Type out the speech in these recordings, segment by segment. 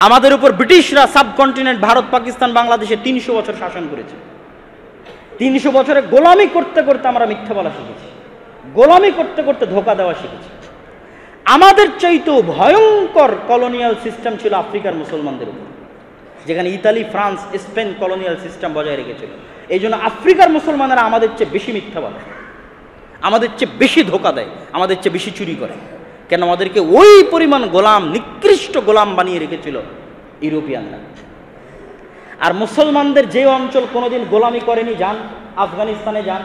আমাদের উপর ব্রিটিশরা সাবকন্টিনেন্ট ভারত, পাকিস্তান, বাংলাদেশে ৩০০ বছর শাসন করেছে। ৩০০ বছরে গোলামি করতে করতে আমরা মিথ্যা বলা শিখেছি, গোলামি করতে করতে ধোকা দেওয়া শিখেছি। আমাদের চাইতেও ভয়ঙ্কর কলোনিয়াল সিস্টেম ছিল আফ্রিকার মুসলমানদের উপর, যেখানে Italy, France, Spain colonial system বজায় রেখেছিল। এই জন্য আফ্রিকার মুসলমানেরা আমাদের চেয়ে বেশি মিথ্যা বলে, আমাদের চেয়ে বেশি ধোকা দেয়, আমাদের চেয়ে বেশি চুরি করে। কেন? আমাদেরকে ওই পরিমাণ গোলাম, নিকৃষ্ট গোলাম বানিয়ে রেখেছিল ইউরোপিয়ানরা। আর মুসলমানদের যে অঞ্চল কোনোদিন গোলামি করেনি, যান আফগানিস্তানে যান,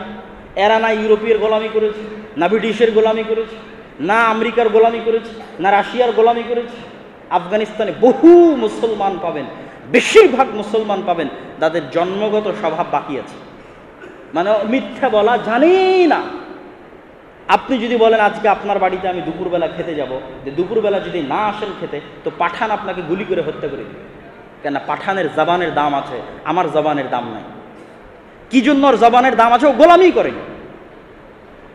এরা না ইউরোপীয় গোলামি করেছে, না ব্রিটিশের গোলামি করেছে, না আমেরিকার গোলামি করেছে, না রাশিয়ার গোলামি করেছে। আফগানিস্তানে বহু মুসলমান পাবেন, বেশিরভাগ মুসলমান পাবেন তাদের জন্মগত স্বভাব বাকি আছে, মানে মিথ্যা বলা জানেই না। আপনি যদি বলেন আজকে আপনার বাড়িতে আমি দুপুরবেলা খেতে যাব, যে দুপুরবেলা যদি না আসেন খেতে, তো পাঠান আপনাকে গুলি করে হত্যা করে দেবে। কেন? পাঠানের জবানের দাম আছে, আমার জবানের দাম নাই। কি জন্য ওর জবানের দাম আছে? ও গোলামি করেনি,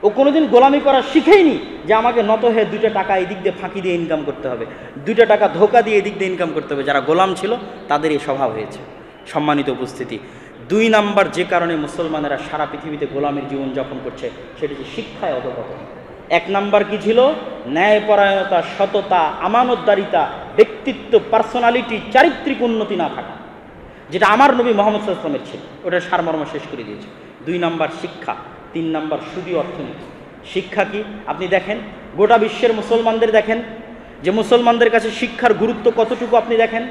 ও কোনোদিন গোলামি করা শিখেইনি যে আমাকে নত হয়ে 2টা টাকা এই দিক দিয়ে ফাঁকি দিয়ে ইনকাম করতে হবে, 2টা টাকা ধোকা দিয়ে এদিক দিয়ে ইনকাম করতে হবে। যারা গোলাম ছিল তাদের এই স্বভাব হয়েছে। সম্মানিত উপস্থিতি, 2 নাম্বার যে কারণে মুসলমানেরা সারা পৃথিবীতে গোলামের জীবনযাপন করছে, সেটা হচ্ছে শিক্ষায় অধঃপতন। 1 নাম্বার কি ছিল? ন্যায়পরায়ণতা, সততা, আমানতদারিতা, ব্যক্তিত্ব, পার্সোনালিটি, চারিত্রিক উন্নতি না থাকা, যেটা আমার নবী মুহাম্মদ সাল্লাল্লাহু আলাইহি ওয়াসাল্লামের ছিল। ওটার সারমর্ম শেষ করে দিয়েছে। 2 নাম্বার শিক্ষা, 3 নাম্বার সুদী অর্থনীতি। শিক্ষা কি? আপনি দেখেন গোটা বিশ্বের মুসলমানদের, দেখেন যে মুসলমানদের কাছে শিক্ষার গুরুত্ব কতটুকু আপনি দেখেন।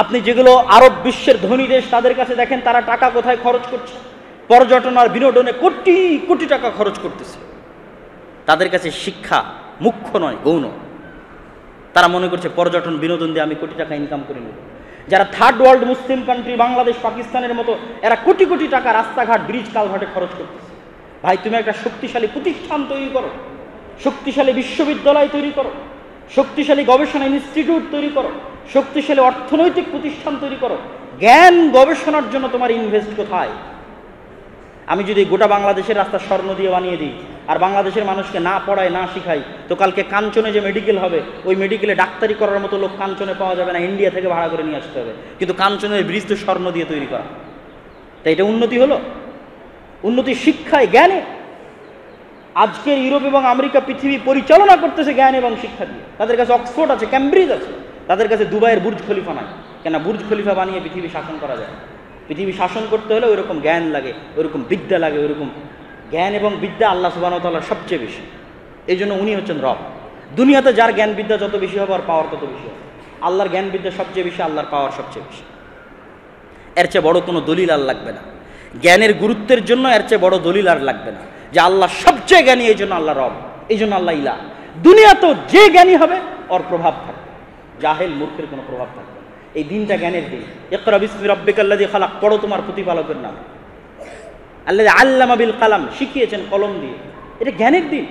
আপনি যেগুলো আরব বিশ্বের ধনী দেশ, তাদের কাছে দেখেন তারা টাকা কোথায় খরচ করছে, পর্যটন আর বিনোদনে কোটি কোটি টাকা খরচ করতেছে। তাদের কাছে শিক্ষা মুখ্য নয়, গৌণ। তারা মনে করছে পর্যটন বিনোদন দিয়ে আমি কোটি টাকা ইনকাম করে নেব। যারা থার্ড ওয়ার্ল্ড মুসলিম কান্ট্রি, বাংলাদেশ, পাকিস্তানের মতো, এরা কোটি কোটি টাকা রাস্তাঘাট, ব্রিজ, কালভার্টে খরচ করতেছে। ভাই, তুমি একটা শক্তিশালী প্রতিষ্ঠান তৈরি করো, শক্তিশালী বিশ্ববিদ্যালয় তৈরি করো, শক্তিশালী গবেষণা ইনস্টিটিউট তৈরি করো, শক্তিশালী অর্থনৈতিক প্রতিষ্ঠান তৈরি করো। জ্ঞান গবেষণার জন্য তোমার ইনভেস্ট কোথায়? আমি যদি গোটা বাংলাদেশের রাস্তা স্বর্ণ দিয়ে বানিয়ে দিই আর বাংলাদেশের মানুষকে না পড়ায়, না শিখাই, তো কালকে কাঞ্চনে যে মেডিকেল হবে, ওই মেডিকেলে ডাক্তারি করার মতো লোক কাঞ্চনে পাওয়া যাবে না, ইন্ডিয়া থেকে ভাড়া করে নিয়ে আসতে হবে। কিন্তু কাঞ্চনের ব্রিজ তো স্বর্ণ দিয়ে তৈরি করা। তাই এটা উন্নতি হলো? উন্নতি শিক্ষায়, জ্ঞানে। আজকের ইউরোপ এবং আমেরিকা পৃথিবী পরিচালনা করতেছে জ্ঞান এবং শিক্ষা দিয়ে। তাদের কাছে অক্সফোর্ড আছে, ক্যামব্রিজ আছে, তাদের কাছে দুবাইয়ের বুর্জ খলিফা নাই। কেন? বুর্জ খলিফা বানিয়ে পৃথিবী শাসন করা যায়? পৃথিবী শাসন করতে হলে ওইরকম জ্ঞান লাগে, ওইরকম বিদ্যা লাগে। ওইরকম জ্ঞান এবং বিদ্যা আল্লাহ সুবহানাহু ওয়া তাআলার সবচেয়ে বেশি। এই জন্য উনি হচ্ছেন রব। দুনিয়াতে যার জ্ঞান বিদ্যা যত বেশি হবে, আর পাওয়ার তত বেশি হবে। আল্লাহর জ্ঞান বিদ্যা সবচেয়ে বেশি, আল্লাহর পাওয়ার সবচেয়ে বেশি। এর চেয়ে বড় কোনো দলিল আর লাগবে না। জ্ঞানের গুরুত্বের জন্য এর চেয়ে বড় দলিল আর লাগবে না যে আল্লাহ সবচেয়ে জ্ঞানী, এই জন্য আল্লাহ রব, এই জন্য আল্লাহ ইলাহ। দুনিয়াতেও যে জ্ঞানী হবে ওর প্রভাব থাকবে, জাহেল মূর্খের কোনো প্রভাব থাকবে না। এই দিনটা জ্ঞানের দিন। ইকরা বিসমি রাব্বিকাল্লাযী খালাক, পড়ো তোমার প্রতিপালকের নাম। আল্লাযী আল্লামা বিল কালাম, শিখিয়েছেন কলম দিয়ে। এটা জ্ঞানের দিন।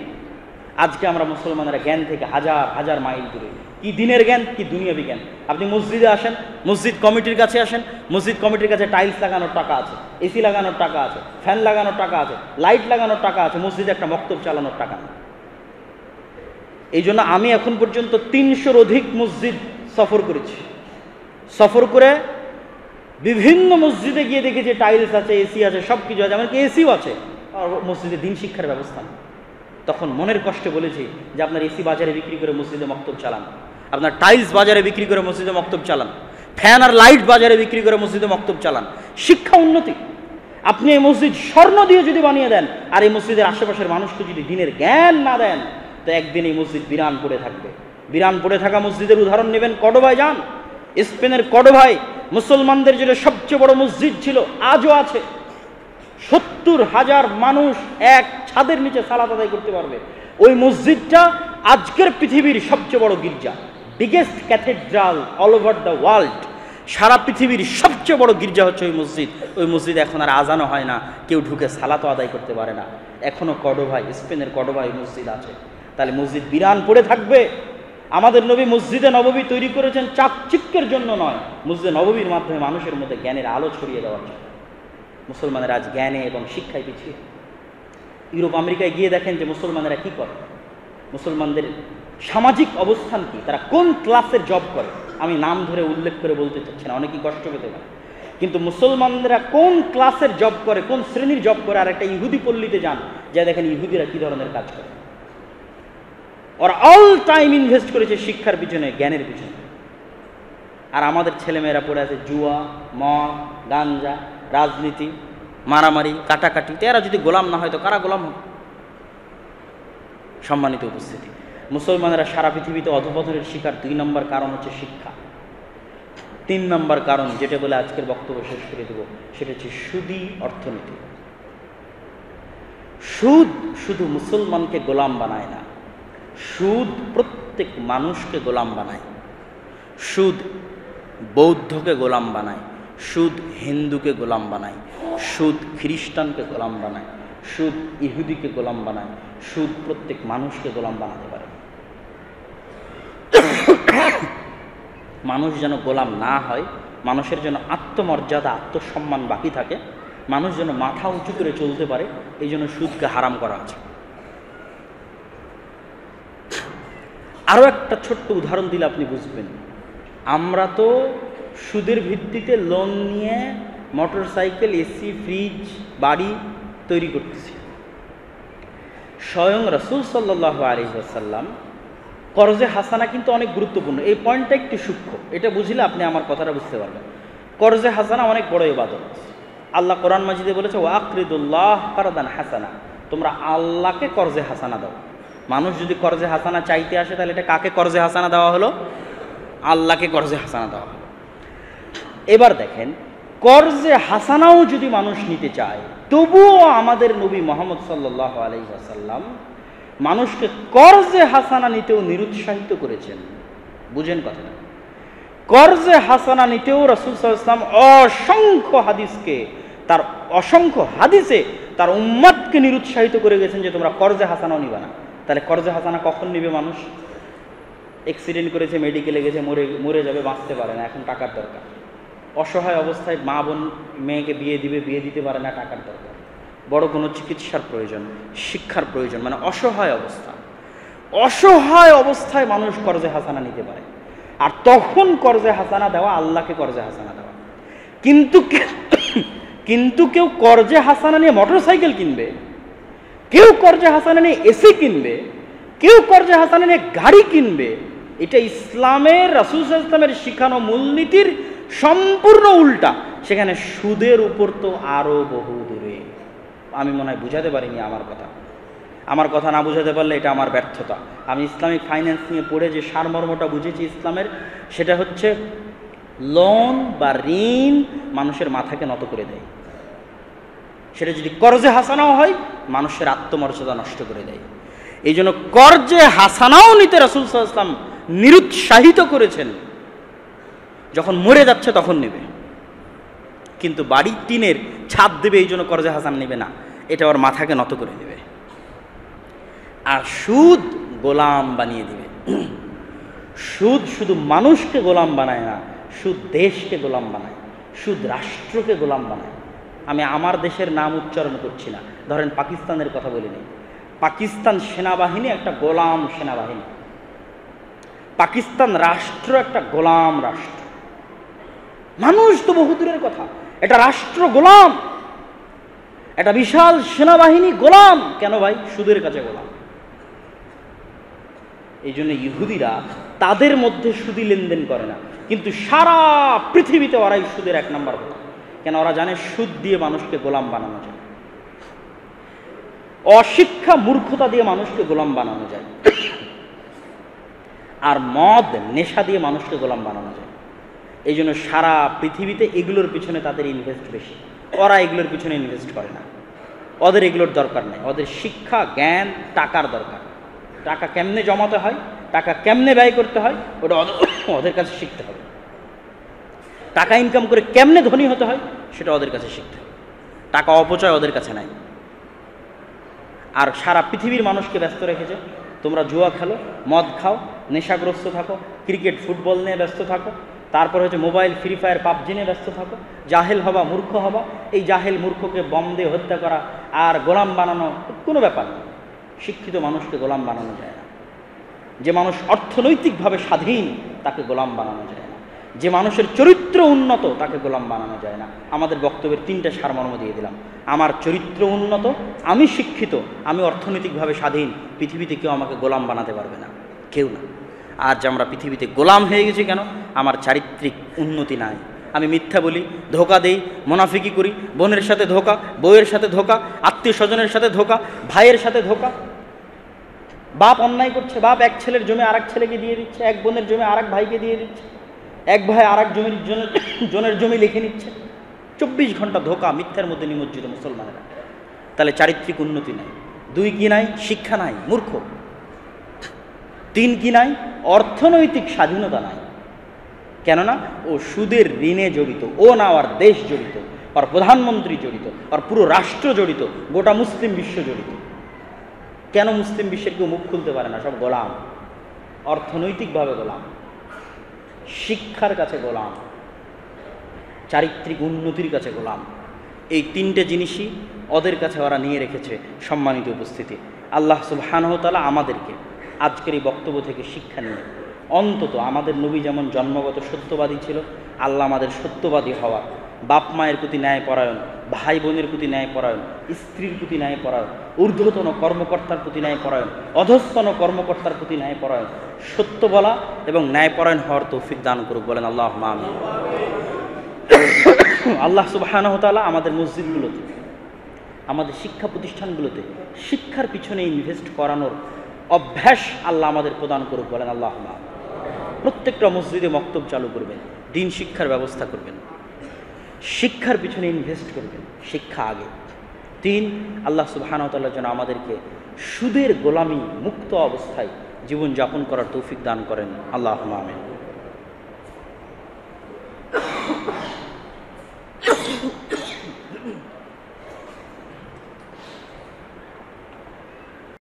আজকে আমরা মুসলমানেরা জ্ঞান থেকে হাজার হাজার মাইল দূরে। কি দিনের জ্ঞান, কি দুনিয়াবি জ্ঞান। আপনি মসজিদে আসেন, মসজিদ কমিটির কাছে আসেন, মসজিদ কমিটির কাছে টাইলস লাগানোর টাকা আছে, এসি লাগানোর টাকা আছে, ফ্যান লাগানোর টাকা আছে, লাইট লাগানোর টাকা আছে, মসজিদে একটা মক্তব চালানোর টাকা নেই। এই জন্য আমি এখন পর্যন্ত 300-র অধিক মসজিদ সফর করেছি। সফর করে বিভিন্ন মসজিদে গিয়ে দেখি যে টাইলস আছে, এসি আছে, সব কিছু আছে, এমনকি এসিও আছে, আর মসজিদে দিন শিক্ষার ব্যবস্থা নেই। তখন মনের কষ্টে বলেছি যে আপনার এসি বাজারে বিক্রি করে মসজিদে মক্তব চালান, আপনার টাইলস বাজারে বিক্রি করে মসজিদে মক্তব চালান, ফ্যান আর লাইট বাজারে বিক্রি করে মসজিদে মক্তব চালান। শিক্ষা উন্নতি। আপনি এই মসজিদ স্বর্ণ দিয়ে যদি বানিয়ে দেন, আর এই মসজিদের আশেপাশের মানুষকে যদি দিনের জ্ঞান না দেন, তো একদিন এই মসজিদ বিরান পড়ে থাকবে। বিরান পড়ে থাকা মসজিদের উদাহরণ নেবেন, কর্ডোবায় যান। স্পেনের কর্ডোবায় মুসলমানদের যেটা সবচেয়ে বড় মসজিদ ছিল, আজও আছে। 70,000 মানুষ এক ছাদের নিচে সালাত আদায় করতে পারবে। ওই মসজিদটা আজকের পৃথিবীর সবচেয়ে বড় গির্জা, biggest cathedral all over the world. সারা পৃথিবীর সবচেয়ে বড় গির্জা হচ্ছে ওই মসজিদ। ওই মসজিদ এখন আর আজানও হয় না, কেউ ঢুকে সালাতও আদায় করতে পারে না। এখনো কর্ডোবায়, স্পেনের কর্ডোবায় মসজিদ আছে। তাহলে মসজিদ বিরান পড়ে থাকবে। আমাদের নবী মসজিদে নববী তৈরি করেছেন চাকচিক্যের জন্য নয়, মসজিদে নববীর মাধ্যমে মানুষের মধ্যে জ্ঞানের আলো ছড়িয়ে দেওয়ার জন্য। মুসলমানেরা আজ জ্ঞানে এবং শিক্ষায় পিছিয়ে। ইউরোপ আমেরিকায় গিয়ে দেখেন যে মুসলমানেরা কি করে। মুসলমানদের সামাজিক অবস্থান কি, তারা কোন ক্লাসের জব করে, আমি নাম ধরে উল্লেখ করে বলতে চাচ্ছি না, অনেকেই কষ্ট পেতে পারে, কিন্তু মুসলমানরা কোন ক্লাসের জব করে, কোন শ্রেণীর জব করে, আর একটা ইহুদি পল্লীতে যান, যা দেখেন ইহুদিরা কি ধরনের কাজ করে। ওরা অল টাইম ইনভেস্ট করেছে শিক্ষার পিছনে, জ্ঞানের পিছনে। আর আমাদের ছেলেমেয়েরা পড়ে আছে জুয়া, মদ, গাঞ্জা, রাজনীতি, মারামারি, কাটাকাটি। এরা যদি গোলাম না হয় তো কারা গোলাম হবে? সম্মানিত উপস্থিতি, মুসলমানেরা সারা পৃথিবীতে অধঃপতনের শিকার 2 নম্বর কারণ হচ্ছে শিক্ষা। 3 নম্বর কারণ, যেটা বলে আজকের বক্তব্য শেষ করে দেব, সেটা হচ্ছে সুদী অর্থনীতি। সুদ শুধু মুসলমানকে গোলাম বানায় না, সুদ প্রত্যেক মানুষকে গোলাম বানায়। সুদ বৌদ্ধকে গোলাম বানায়, সুদ হিন্দুকে গোলাম বানায়, সুদ খ্রিস্টানকে গোলাম বানায়, সুদ ইহুদিকে গোলাম বানায়, সুদ প্রত্যেক মানুষকে গোলাম বানাতে পারে। মানুষ যেন গোলাম না হয়, মানুষের যেন আত্মমর্যাদা, আত্মসম্মান বাকি থাকে, মানুষ যেন মাথা উঁচু করে চলতে পারে, এই জন্য সুদকে হারাম করা আছে। আরও একটা ছোট্ট উদাহরণ দিলে আপনি বুঝবেন। আমরা তো সুদের ভিত্তিতে লোন নিয়ে মোটর সাইকেল, এসি, ফ্রিজ, বাড়ি তৈরি করতেছি। স্বয়ং রাসূল সাল্লাল্লাহু আলাইহি ওয়াসাল্লাম, কর্জে হাসানা কিন্তু অনেক গুরুত্বপূর্ণ, এই পয়েন্টটা একটু সূক্ষ্ম, এটা বুঝলে আপনি আমার কথাটা বুঝতে পারবেন। কর্জে হাসানা অনেক বড় ইবাদত। আল্লাহ কোরআন মাজিদে বলেছে, ওয়াকরিদুল্লাহ কারদান হাসানা, তোমরা আল্লাহকে কর্জে হাসানা দাও। মানুষ যদি কর্জে হাসানা চাইতে আসে, তাহলে এটা কাকে কর্জে হাসানা দেওয়া হলো? আল্লাহকে কর্জে হাসানা দেওয়া হলো। এবার দেখেন, কর্জে হাসানাও যদি মানুষ নিতে চায়, তবুও আমাদের নবী মুহাম্মদ সাল্লাল্লাহু আলাইহি ওয়াসাল্লাম মানুষকে কর্জে হাসানা নিতেও নিরুৎসাহিত করেছেন। বুঝেন কথাটা? কর্জে হাসানা নিতেও রাসূল সাল্লাল্লাহু আলাইহি ওয়াসাল্লাম অসংখ্য হাদিসে তার উম্মতকে নিরুৎসাহিত করে গেছেন যে তোমরা কর্জে হাসানাও নিবা না। তাহলে কর্জে হাসানা কখন নিবে মানুষ? অ্যাক্সিডেন্ট করেছে, মেডিকেলে গেছে, মরে যাবে, বাঁচতে পারে না, এখন টাকার দরকার। অসহায় অবস্থায় মা বোন মেয়েকে বিয়ে দিতে পারে না, টাকার দরকার। বড় কোনো চিকিৎসার প্রয়োজন, শিক্ষার প্রয়োজন, মানে অসহায় অবস্থায় মানুষ কর্জে হাসানা নিতে পারে। আর তখন কর্জে হাসানা দেওয়া, আল্লাহকে কর্জে হাসানা দেওয়া। কিন্তু কেউ কর্জে হাসানা নিয়ে মোটর সাইকেল কিনবে, কেউ কর্জে হাসানা নিয়ে এসি কিনবে, কেউ কর্জে হাসানা নিয়ে গাড়ি কিনবে, এটা ইসলামের, রাসূল সাল্লাল্লাহু আলাইহি ওয়াসাল্লামের শিখানো মূলনীতির সম্পূর্ণ উল্টা। সেখানে সুদের উপর তো আরো বহু দূরে। আমি মনে হয় বুঝাতে পারিনি আমার কথা না বুঝাতে পারলে এটা আমার ব্যর্থতা। আমি ইসলামিক ফাইন্যান্স নিয়ে পড়ে যে সারমর্মটা বুঝেছি ইসলামের, সেটা হচ্ছে লোন বা ঋণ মানুষের মাথাকে নত করে দেয়। সেটা যদি কর্জে হাসানাও হয়, মানুষের আত্মমর্যাদা নষ্ট করে দেয়। এই জন্য কর্জে হাসানাও নিতে রাসূল সাল্লাল্লাহু আলাইহি ওয়াসাল্লাম নিরুৎসাহিত করেছেন। যখন মরে যাচ্ছে তখন নেবে, কিন্তু বাড়ির টিনের ছাদ দেবে এই জন্য কর্জে হাসান নেবে না, এটা ওর মাথাকে নত করে দেবে। আর সুদ গোলাম বানিয়ে দিবে। সুদ শুধু মানুষকে গোলাম বানায় না, সুদ দেশকে গোলাম বানায়, সুদ রাষ্ট্রকে গোলাম বানায়। আমি আমার দেশের নাম উচ্চারণ করছি না, ধরেন পাকিস্তানের কথা বলিনি। পাকিস্তান সেনাবাহিনী একটা গোলাম সেনাবাহিনী, পাকিস্তান রাষ্ট্র একটা গোলাম রাষ্ট্র। মানুষ তো বহু দূরের কথা, এটা রাষ্ট্র গোলাম, একটা বিশাল সেনাবাহিনী গোলাম। কেন ভাই? সুদের কাছে গোলাম। এই জন্য ইহুদিরা তাদের মধ্যে সুদি লেনদেন করে না, কিন্তু সারা পৃথিবীতে ওরাই সুদের 1 নম্বর গোলাম। কেন? ওরা জানে সুদ দিয়ে মানুষকে গোলাম বানানো যায়, অশিক্ষা মূর্খতা দিয়ে মানুষকে গোলাম বানানো যায়, আর মদ নেশা দিয়ে মানুষকে গোলাম বানানো যায়। এই জন্য সারা পৃথিবীতে এগুলোর পিছনে তাদের ইনভেস্ট বেশি। ওরা এগুলোর পিছনে ইনভেস্ট করে না, ওদের এগুলোর দরকার নেই। ওদের শিক্ষা, জ্ঞান, টাকার দরকার। টাকা কেমনে জমাতে হয়, টাকা কেমনে ব্যয় করতে হয়, ওটা ওদের কাছে শিখতে হবে। টাকা ইনকাম করে কেমনে ধনী হতে হয়, সেটা ওদের কাছে শিখতে হবে। টাকা অপচয় ওদের কাছে নাই। আর সারা পৃথিবীর মানুষকে ব্যস্ত রেখেছে, তোমরা জুয়া খেলো, মদ খাও, নেশাগ্রস্ত থাকো, ক্রিকেট ফুটবল নিয়ে ব্যস্ত থাকো, তারপর হচ্ছে মোবাইল, ফ্রি ফায়ার, পাবজি নিয়ে ব্যস্ত থাকো, জাহেল হবা, মূর্খ হবা। এই জাহেল মূর্খকে বম দিয়ে হত্যা করা আর গোলাম বানানো কোনো ব্যাপার না। শিক্ষিত মানুষকে গোলাম বানানো যায় না। যে মানুষ অর্থনৈতিকভাবে স্বাধীন তাকে গোলাম বানানো যায় না, যে মানুষের চরিত্র উন্নত তাকে গোলাম বানানো যায় না। আমাদের বক্তব্যের 3টে সারমর্ম দিয়ে দিলাম। আমার চরিত্র উন্নত, আমি শিক্ষিত, আমি অর্থনৈতিকভাবে স্বাধীন, পৃথিবীতে কেউ আমাকে গোলাম বানাতে পারবে না, কেউ না। আজ আমরা পৃথিবীতে গোলাম হয়ে গেছি কেন? আমার চারিত্রিক উন্নতি নাই। আমি মিথ্যা বলি, ধোকা দেই, মুনাফিকি করি, বোনের সাথে ধোকা, বউয়ের সাথে ধোকা, আত্মীয় স্বজনের সাথে ধোকা, ভাইয়ের সাথে ধোকা। বাপ অন্যায় করছে, বাপ এক ছেলের জমি আরেক ছেলেকে দিয়ে দিচ্ছে, এক বোনের জমি আরেক ভাইকে দিয়ে দিচ্ছে, এক ভাই আরেক জনের জমি লিখে নিচ্ছে। 24 ঘন্টা ধোকা, মিথ্যার মধ্যে নিমজ্জিত মুসলমানেরা। তাহলে চারিত্রিক উন্নতি নাই। 2 কি নাই? শিক্ষা নাই, মূর্খ। 3 কি নাই? অর্থনৈতিক স্বাধীনতা নাই। কেননা ও সুদের ঋণে জড়িত, ও না ওর দেশ জড়িত, ওর প্রধানমন্ত্রী জড়িত, ওর পুরো রাষ্ট্র জড়িত, গোটা মুসলিম বিশ্ব জড়িত। কেন মুসলিম বিশ্বের কেউ মুখ খুলতে পারে না? সব গোলাম, অর্থনৈতিকভাবে গোলাম, শিক্ষার কাছে গোলাম, চারিত্রিক উন্নতির কাছে গোলাম। এই 3টে জিনিসই ওদের কাছে ওরা নিয়ে রেখেছে। সম্মানিত উপস্থিতি, আল্লাহ সুবহানাহু ওয়া তাআলা আমাদেরকে আজকের এই বক্তব্য থেকে শিক্ষা নিয়ে অন্তত আমাদের নবী যেমন জন্মগত সত্যবাদী ছিল, আল্লাহ আমাদের সত্যবাদী হওয়া, বাপ মায়ের প্রতি ন্যায়পরায়ণ, ভাই বোনের প্রতি ন্যায়পরায়ণ, স্ত্রীর প্রতি ন্যায়পরায়ণ, ঊর্ধ্বতন কর্মকর্তার প্রতি ন্যায়পরায়ণ, অধস্তন কর্মকর্তার প্রতি ন্যায়পরায়ণ, সত্য বলা এবং ন্যায়পরায়ণ হওয়ার তৌফিক দান করুক, বলেন আল্লাহুম্মা আমিন। আল্লাহ সুবহানাহু ওয়া তাআলা আমাদের মসজিদগুলোতে, আমাদের শিক্ষা প্রতিষ্ঠানগুলোতে শিক্ষার পিছনে ইনভেস্ট করানোর অভ্যাস আল্লাহ আমাদের প্রদান করুক, বলেন আল্লাহুম্মা আমিন। প্রত্যেকটা মসজিদে মক্তব চালু করবেন, দিন শিক্ষার ব্যবস্থা করবেন, শিক্ষার পিছনে ইনভেস্ট করবেন, শিক্ষা আগে। 3, আল্লাহ সুবহানাহু ওয়া তাআলা যেন আমাদেরকে সুদের গোলামি মুক্ত অবস্থায় জীবনযাপন করার তৌফিক দান করেন, আল্লাহুম্মা আমিন।